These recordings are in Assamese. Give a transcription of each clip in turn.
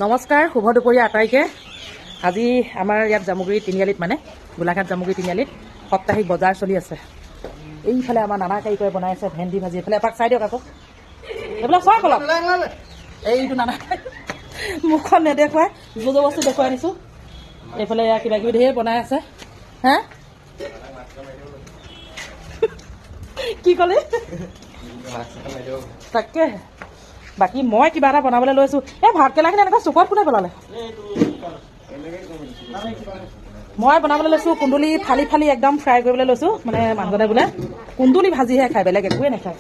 নমস্কাৰ, শুভ দুপৰীয়া আটাইকে। আজি আমাৰ ইয়াত জামুগুৰি তিনিআলিত মানে গোলাঘাট জামুগুৰি তিনিআলিত সাপ্তাহিক বজাৰ চলি আছে। এইফালে আমাৰ নানা কাৰিকৰে বনাই আছে ভেন্দি ভাজি। এইফালে এপাক চাই দিয়ক আকৌ, এইবিলাক চাওক অলপ। এইটো নানা মুখখন নেদেখুৱাই য'ৰ বস্তু দেখুৱাই দিছোঁ। এইফালে কিবা কিবি ধেৰ বনাই আছে। হা কি ক'লে? তাকে বাকী মই কিবা এটা বনাবলৈ লৈছোঁ। এই ভাতকেৰেলাখিনি এনেকুৱা চুকত কোনে পেলালে? মই বনাবলৈ লৈছোঁ কুন্দুলি ফালি ফালি একদম ফ্ৰাই কৰিবলৈ লৈছোঁ। মানে মানুহজনে বোলে কুন্দুলি ভাজিহে খায়, বেলেগ একোৱে নাখায়।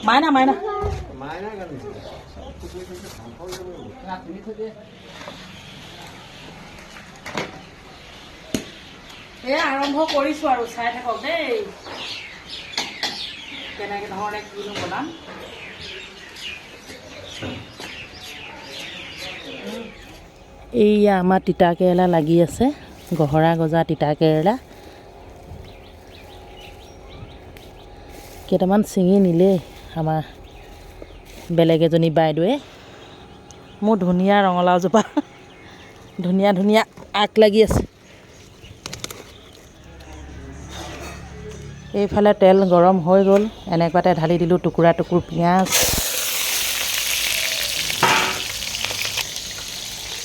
মাইনা মাইনা এই আৰম্ভ কৰিছোঁ আৰু চাই থাকক দেই, কেনেকৈ ধৰণে কিনো বনাম। এইয়া আমাৰ তিতা কেৰেলা লাগি আছে, গহৰা গজা তিতা কেৰেলা কেইটামান ছিঙি নিলেই আমাৰ বেলেগ এজনী বাইদেৱে। মোৰ ধুনীয়া ৰঙালাওজোপা ধুনীয়া ধুনীয়া আগ লাগি আছে। এইফালে তেল গৰম হৈ গ'ল, এনেকুৱাতে ঢালি দিলোঁ টুকুৰা টুকুৰ পিঁয়াজ।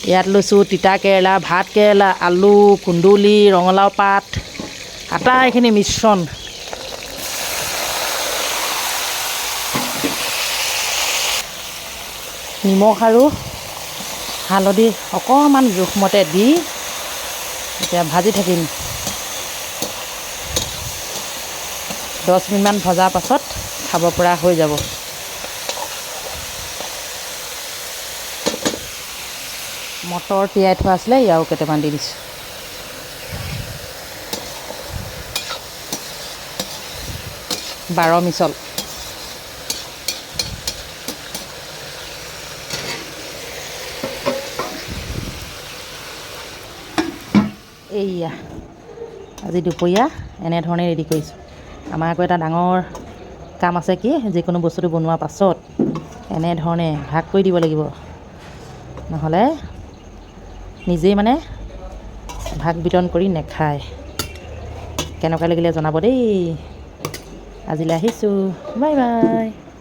ইয়াত লৈছোঁ তিতা কেৰেলা, ভাত কেৰেলা, আলু, কুন্দুলি, ৰঙালাও পাত, আটাইখিনি মিশ্ৰণ। নিমখ আৰু হালধি অকণমান জোখমতে দি এতিয়া ভাজি থাকিম। 10 মিনিটমান ভজাৰ পাছত খাব পৰা হৈ যাব। মটৰ তিয়াই থোৱা আছিলে, ইয়াও কেইটামান দি দিছোঁ। বাৰ মিছল এইয়া আজি দুপৰীয়া এনেধৰণে ৰেডি কৰিছোঁ। আমাৰ আকৌ এটা ডাঙৰ কাম আছে, কি যিকোনো বস্তুটো বনোৱাৰ পাছত এনেধৰণে ভাগ কৰি দিব লাগিব, নহ'লে নিজেই মানে ভাগ বিতৰণ কৰি নেখায়। কেনেকুৱা লাগিলে জনাব দেই। আজিলৈ আহিছোঁ, বাই বাই।